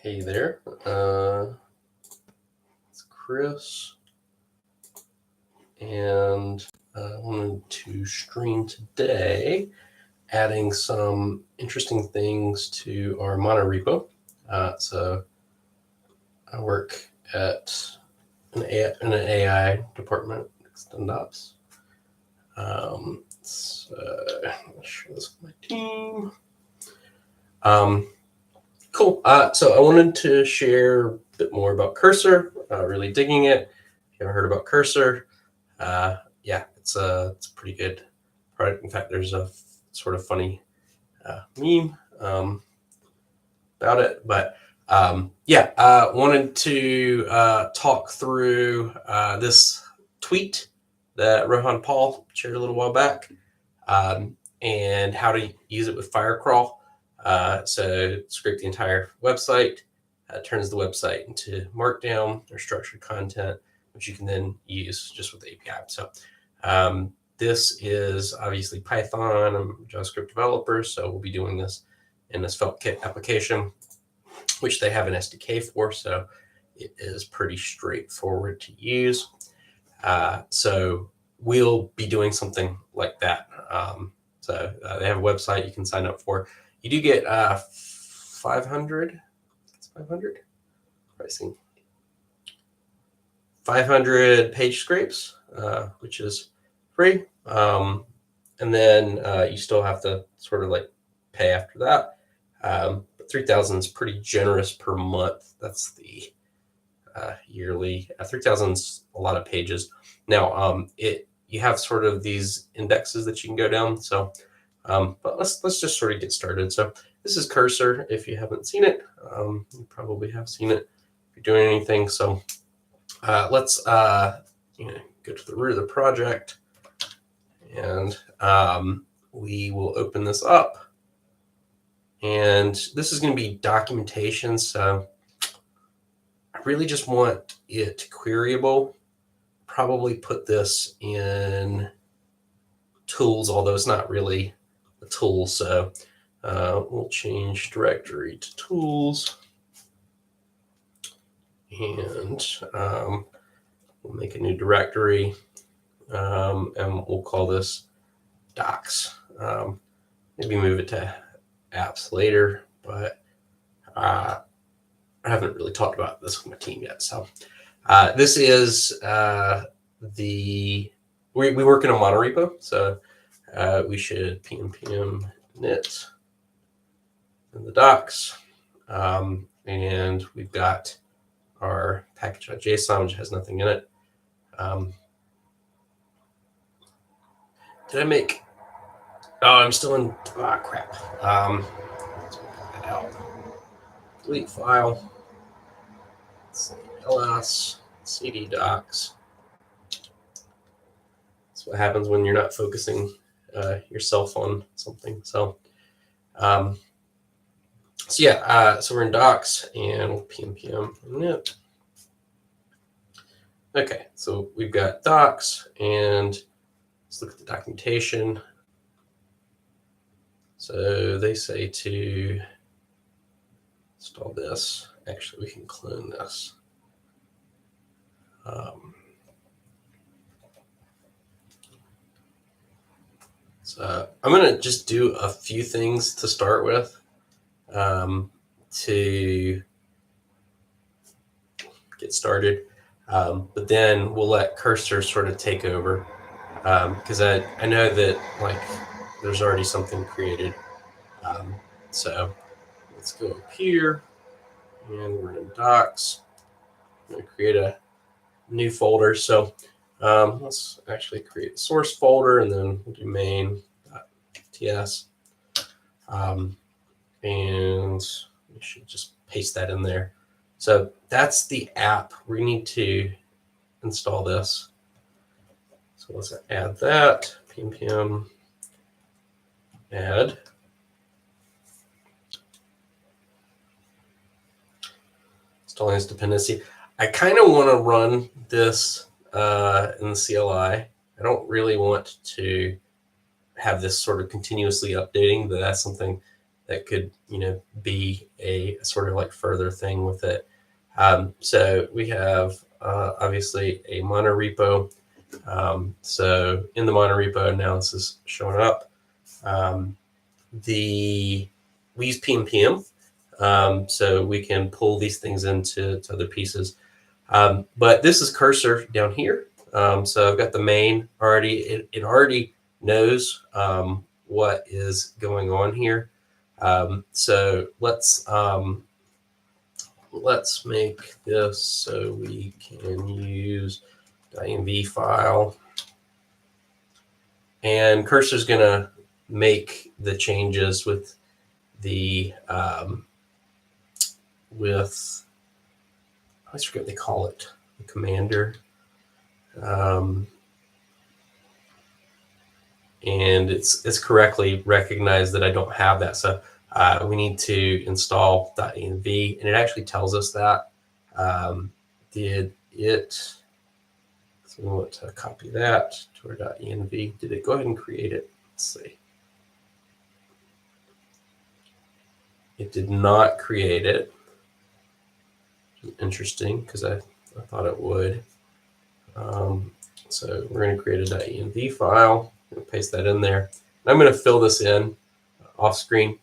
Hey there, it's Chris, and I wanted to stream today, adding some interesting things to our monorepo. So I work at an AI department, XtendOps. So I'll share this with my team. Cool. So I wanted to share a bit more about Cursor. Really digging it. If you haven't heard about Cursor, yeah, it's a pretty good product. In fact, there's a sort of funny meme about it. But yeah, wanted to talk through this tweet that Rohan Paul shared a little while back, and how to use it with FireCrawl. So scrape the entire website, turns the website into Markdown or structured content, which you can then use just with the API. So this is obviously Python. I'm a JavaScript developer, so we'll be doing this in this FeltKit application, which they have an SDK for, so it is pretty straightforward to use. So we'll be doing something like that. So they have a website you can sign up for. You do get 500. It's 500 pricing. 500 page scrapes, which is free. And then you still have to sort of like pay after that. But 3,000 is pretty generous per month. That's the yearly. 3,000 is a lot of pages. Now, you have sort of these indexes that you can go down. So, but let's just sort of get started. So this is Cursor. If you haven't seen it, you probably have seen it if you're doing anything. So let's go to the root of the project, and we will open this up. And this is going to be documentation. So I really just want it queryable. Probably put this in tools, although it's not really a tool. So we'll change directory to tools, and we'll make a new directory, and we'll call this docs. Maybe move it to apps later, but I haven't really talked about this with my team yet. So this is we work in a monorepo, so we should pm init in the docs, and we've got our package.json, which has nothing in it. Did I make? Oh, I'm still in. Crap. Let's put that out. Delete file. Let's see, ls cd docs. That's what happens when you're not focusing yourself on something. So, so yeah. So we're in docs, and we'll pm init. Okay, so we've got docs, and let's look at the documentation. So they say to install this. Actually, we can clone this. So I'm going to just do a few things to start with to get started. But then we'll let Cursor sort of take over, because I know that like there's already something created. So let's go up here, and we're in docs. I'm going to create a new folder. So let's actually create a source folder, and then we'll do main.ts. And we should just paste that in there. So that's the app. We need to install this. So let's add that. pm add. Installing this dependency. I kind of want to run this in the CLI. I don't really want to have this sort of continuously updating, but that's something that could, be a sort of like further thing with it. So we have obviously a monorepo. So in the monorepo, now this is showing up. We use PNPM, so we can pull these things into other pieces. But this is cursor down here. So I've got the main already. It already knows what is going on here. So let's make this so we can use .env file, and cursor is going to make the changes with the with, I always forget what they call it, the commander. And it's correctly recognized that I don't have that. So we need to install .env, and it actually tells us that. Did it, so we want to copy that to our .env. Did it go ahead and create it? Let's see. It did not create it. Interesting, because I thought it would. So we're going to create a .env file. I'm going to paste that in there. I'm going to fill this in off screen,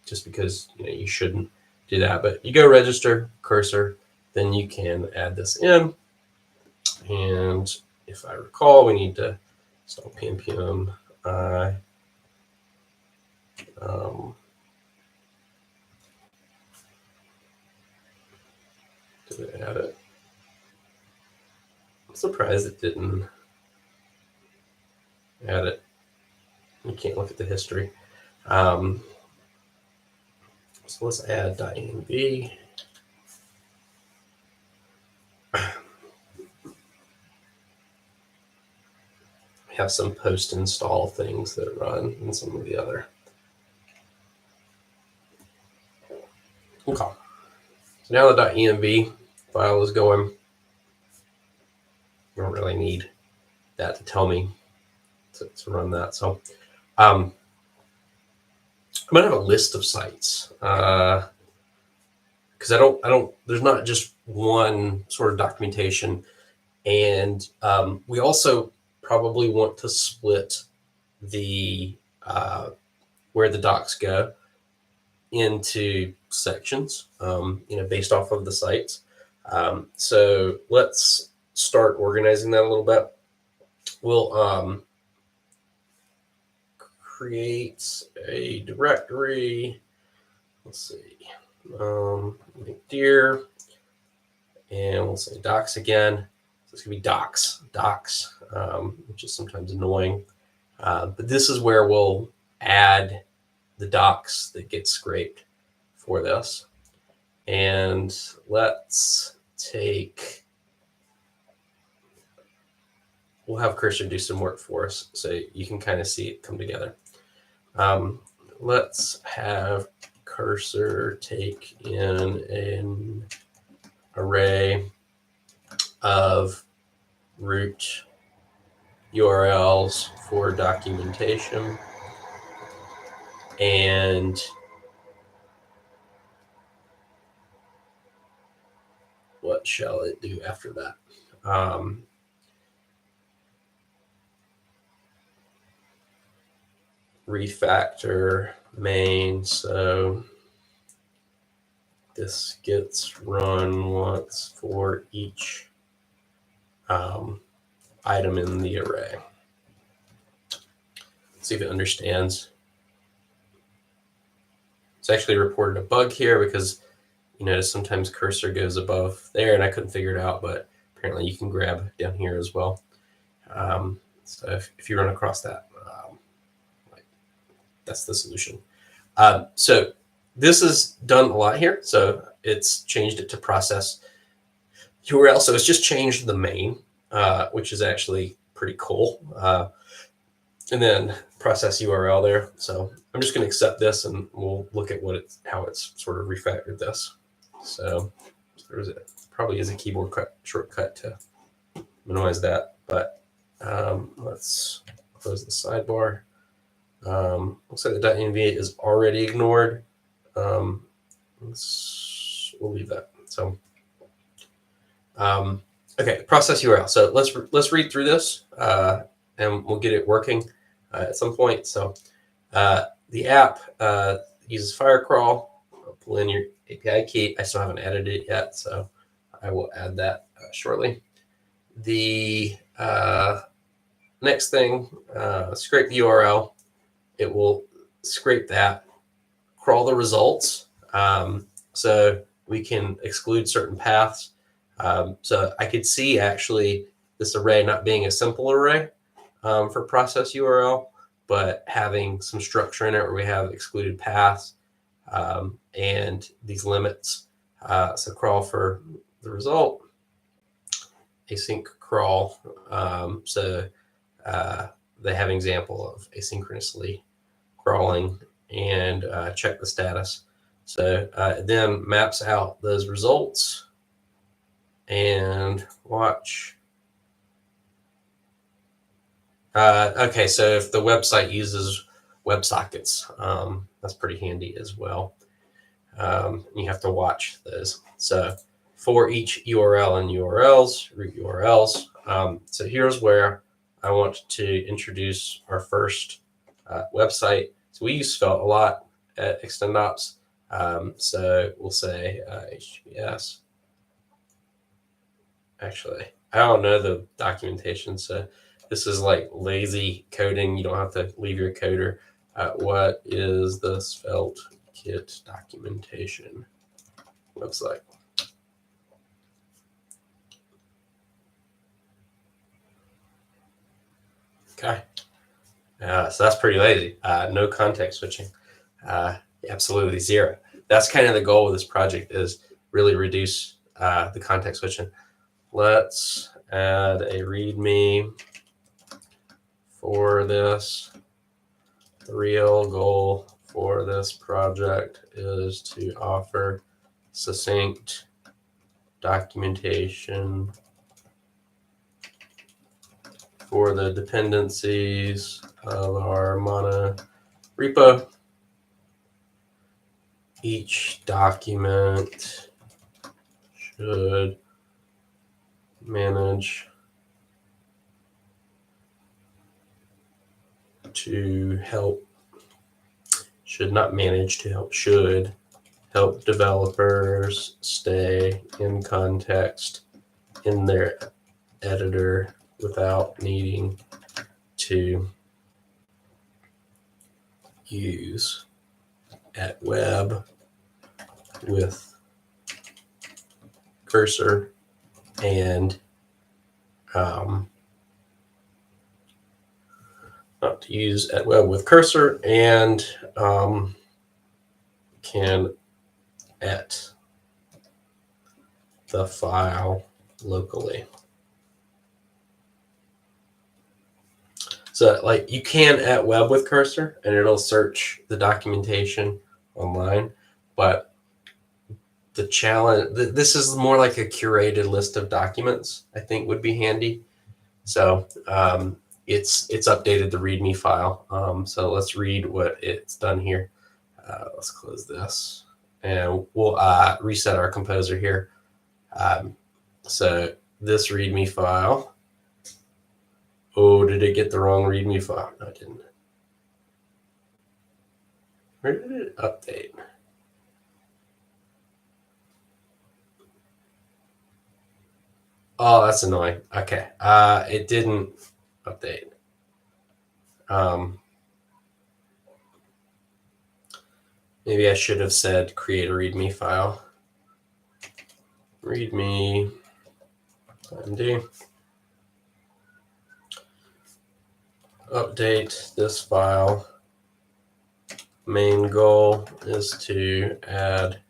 just because you shouldn't do that. But you go register cursor, then you can add this in. And if I recall, we need to install PNPM. Did it add it? I'm surprised it didn't add it. You can't look at the history. So let's add .env. We have some post install things that run and some of the other. Okay. So now the .env file is going. I don't really need that to tell me to run that. So I'm gonna have a list of sites, because I don't. There's not just one sort of documentation, and we also probably want to split the where the docs go into sections, based off of the sites. So let's start organizing that a little bit. We'll create a directory. Let's see, dear, and we'll say docs again. So it's gonna be docs, which is sometimes annoying. But this is where we'll add the docs that get scraped for this. And let's take, we'll have cursor do some work for us so you can kind of see it come together. Let's have cursor take in an array of root URLs for documentation, and what shall it do after that? Refactor main, so this gets run once for each item in the array. Let's see if it understands. It's actually reported a bug here because sometimes cursor goes above there, and I couldn't figure it out, but apparently you can grab down here as well. So if you run across that, that's the solution. So this is done a lot here. So it's changed it to process URL. So it's just changed the main, which is actually pretty cool. And then process URL there. So I'm just going to accept this, and we'll look at how it's sort of refactored this. So there probably is a keyboard shortcut to minimize that, but let's close the sidebar. Looks like the .env is already ignored. We'll leave that. So, okay, process URL. So let's read through this, and we'll get it working at some point. So the app uses FireCrawl. I'll pull in your API key. I still haven't added it yet, so I will add that shortly. The next thing, scrape the URL. It will scrape that, crawl the results, so we can exclude certain paths. So I could see actually this array not being a simple array for process URL, but having some structure in it where we have excluded paths and these limits. So crawl for the result, async crawl. So they have an example of asynchronously crawling and check the status. So it then maps out those results and watch. Okay, so if the website uses WebSockets, that's pretty handy as well. You have to watch those. So for each URL and URLs, root URLs. So here's where I want to introduce our first website. So we use Svelte a lot at ExtendOps. So we'll say HTTPS. Actually, I don't know the documentation, so this is like lazy coding. You don't have to leave your coder. What is the Svelte kit documentation website? Okay. So that's pretty lazy. No context switching. Absolutely zero. That's kind of the goal of this project, is really reduce the context switching. Let's add a README for this. The real goal for this project is to offer succinct documentation for the dependencies of our mono repo. Each document should manage to help, should not manage to help, should help developers stay in context in their editor without needing to use at web with cursor and not to use at web with cursor and can at the file locally. So like you can at web with cursor and it'll search the documentation online, but the challenge, this is more like a curated list of documents, I think would be handy. So it's updated the README file. So let's read what it's done here. Let's close this and we'll reset our composer here. So this README file, oh, did it get the wrong README file? No, it didn't. Where did it update? Oh, that's annoying. Okay, it didn't update. Maybe I should have said create a README file. README MD. Update this file. Main goal is to add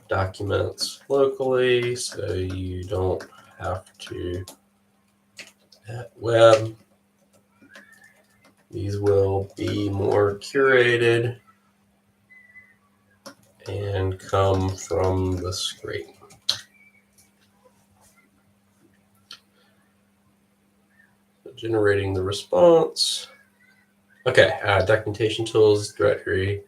documents locally so you don't have to at web. These will be more curated and come from the scrape. Generating the response. Okay, documentation tools, directory.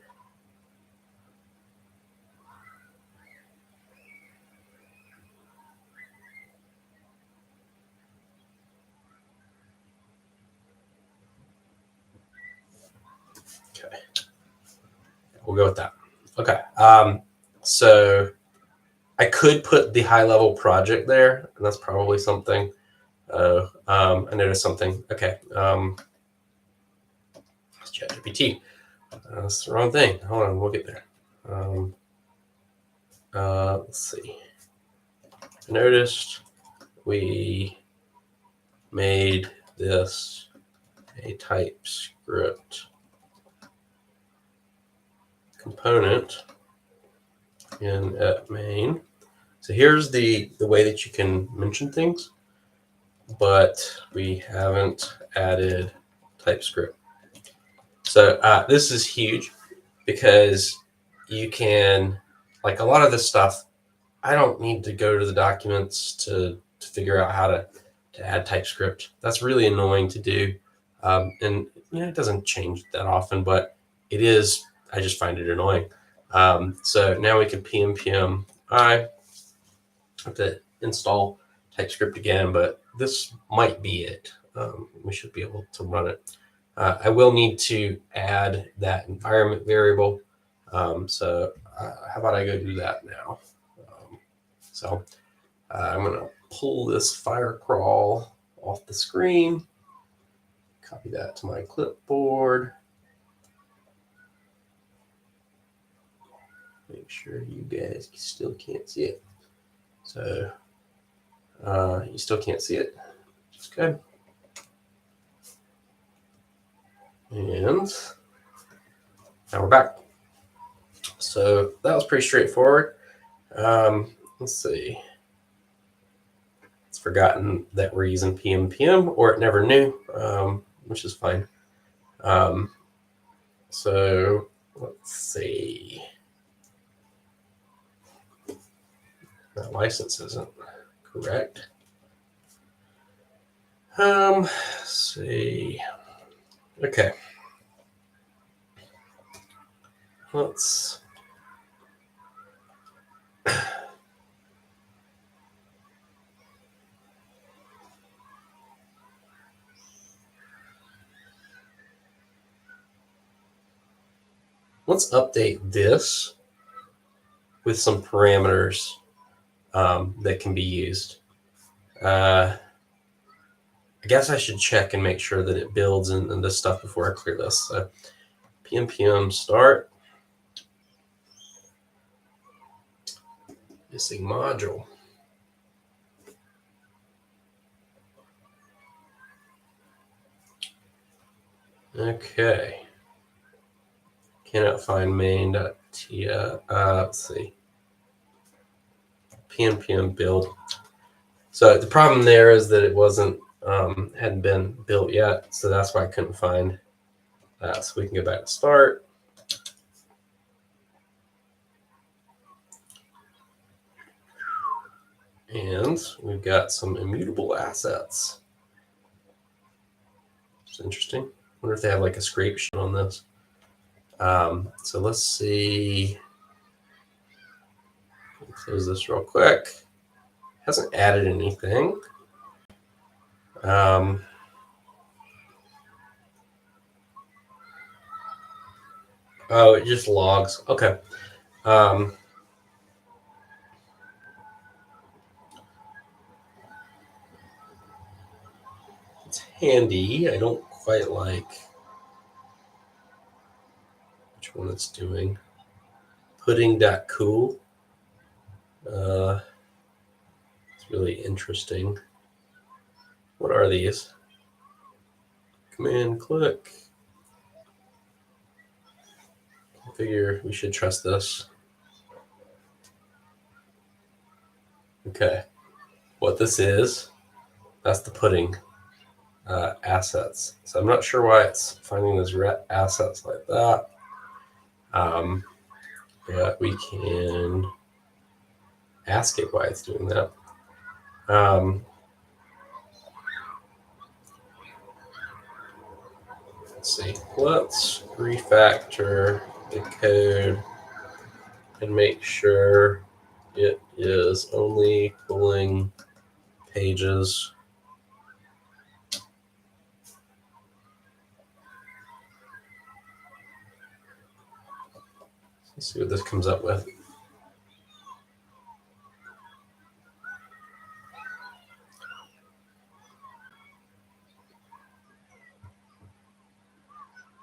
Okay, we'll go with that. Okay, so I could put the high level project there, and that's probably something. I noticed something. Okay, let's ChatGPT. That's the wrong thing. Hold on, we'll get there. Let's see. I noticed we made this a TypeScript component in main. So here's the way that you can mention things, but we haven't added TypeScript. So this is huge because you can, like a lot of this stuff, I don't need to go to the documents to figure out how to add TypeScript. That's really annoying to do. And it doesn't change that often, but it is, I just find it annoying. So now we can pm I have to install TypeScript again, but this might be it. We should be able to run it. I will need to add that environment variable. So how about I go do that now? So I'm going to pull this FireCrawl off the screen, copy that to my clipboard. Make sure you guys still can't see it. So you still can't see it. That's good. And now we're back. So that was pretty straightforward. Let's see. It's forgotten that we're using pm, or it never knew, which is fine. So let's see. That license isn't correct. Let's see. Okay. Let's update this with some parameters that can be used. I guess I should check and make sure that it builds and this stuff before I clear this. So pm start. Missing module. Okay. Cannot find main.tia. Let's see. pm build. So the problem there is that it wasn't hadn't been built yet, so that's why I couldn't find that. So we can go back to start. And we've got some immutable assets. It's interesting. I wonder if they have like a scrape sheet on this. So let's see. Close this real quick. Hasn't added anything. Oh, it just logs. Okay. It's handy. I don't quite like which one it's doing. Pudding.cool. It's really interesting. What are these? Command click. I figure we should trust this. Okay. What this is, that's the pudding assets. So I'm not sure why it's finding those assets like that. But we can ask it why it's doing that. let's see. Let's refactor the code and make sure it is only pulling pages. Let's see what this comes up with.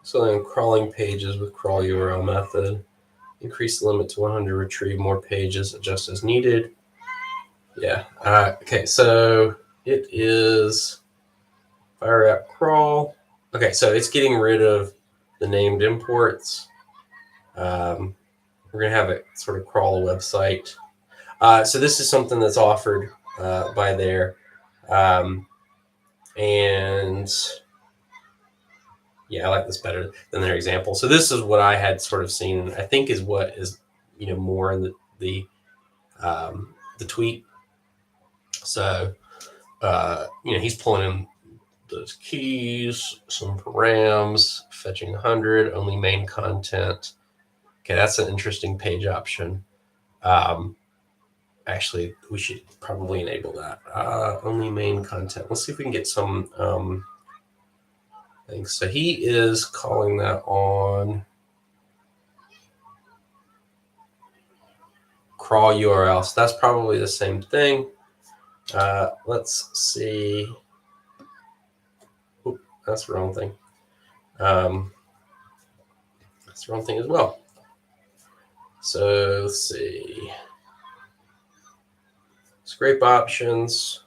So then crawling pages with crawl URL method. Increase the limit to 100, retrieve more pages, adjust as needed. Yeah. Okay, so it is FireCrawl. Okay, so it's getting rid of the named imports. We're going to have it sort of crawl a website. So this is something that's offered by there. And yeah, I like this better than their example. So this is what I had sort of seen, I think is what is, more in the tweet. So, he's pulling in those keys, some params, fetching 100, only main content. Okay, that's an interesting page option. Actually, we should probably enable that. Only main content. Let's see if we can get some things. So he is calling that on crawl URL. So that's probably the same thing. Let's see. Oop, that's the wrong thing. That's the wrong thing as well. So let's see. Scrape options.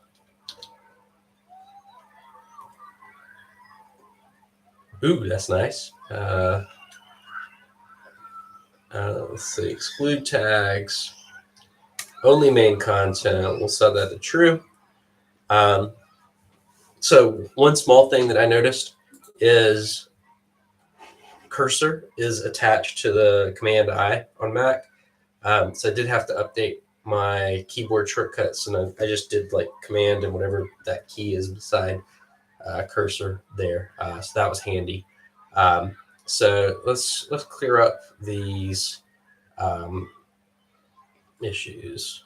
Ooh, that's nice. Let's see. Exclude tags. Only main content. We'll set that to true. So one small thing that I noticed is cursor is attached to the Command I on Mac. So I did have to update my keyboard shortcuts, and I just did like Command and whatever that key is beside cursor there. So that was handy. So let's clear up these issues.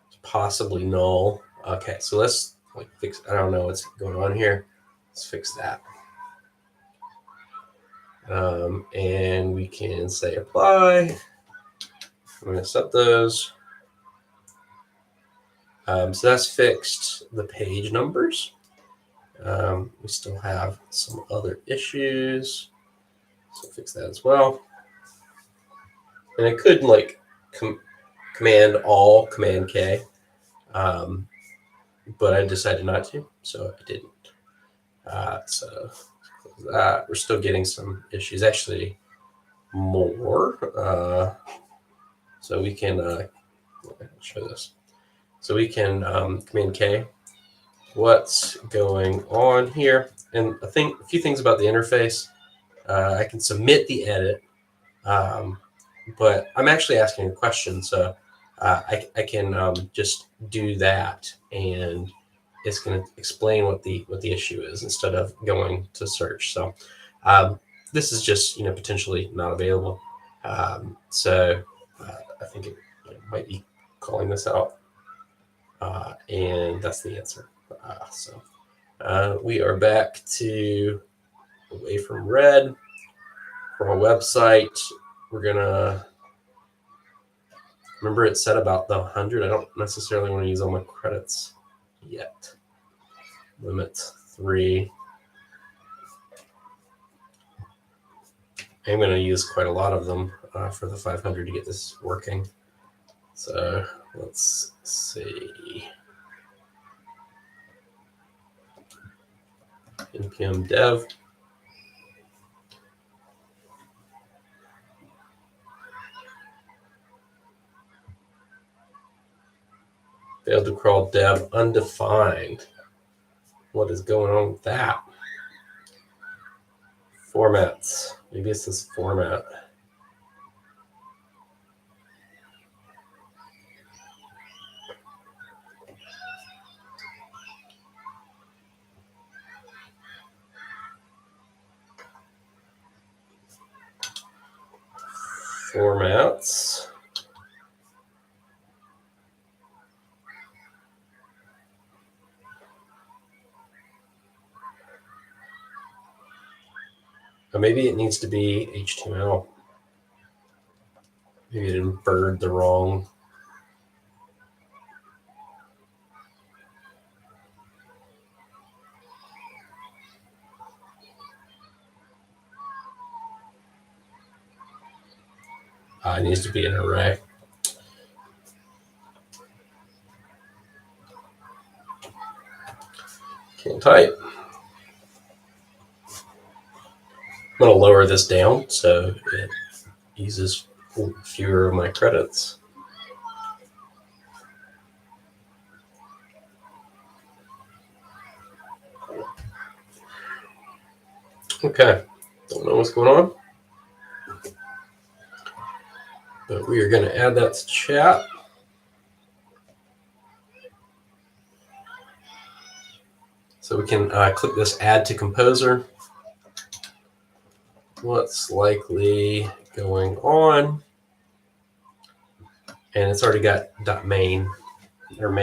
It's possibly null. Okay, so let's fix. I don't know what's going on here. Let's fix that. And we can say apply. I'm going to set those. So that's fixed the page numbers. We still have some other issues. So fix that as well. And I could Command all, Command K. But I decided not to, so I didn't. So that we're still getting some issues, actually more. So we can show this. So we can Command K. What's going on here? And a few things about the interface. I can submit the edit, but I'm actually asking a question, so I can just do that, and it's going to explain what the issue is instead of going to search. So this is just potentially not available. So I think it might be calling this out, and that's the answer. So we are back to away from red for our website. We're gonna remember it said about the 100. I don't necessarily want to use all my credits yet. Limit 3. I'm going to use quite a lot of them for the 500 to get this working. So let's see. npm dev. Failed to crawl dev undefined. What is going on with that? Formats. Maybe it's this format. formats. Or maybe it needs to be HTML. Maybe it inferred the wrong. It needs to be an array. Can't type. I'm going to lower this down so it uses fewer of my credits. Okay, don't know what's going on, but we are going to add that to chat. So we can click this add to composer. What's likely going on? And it's already got .main or main.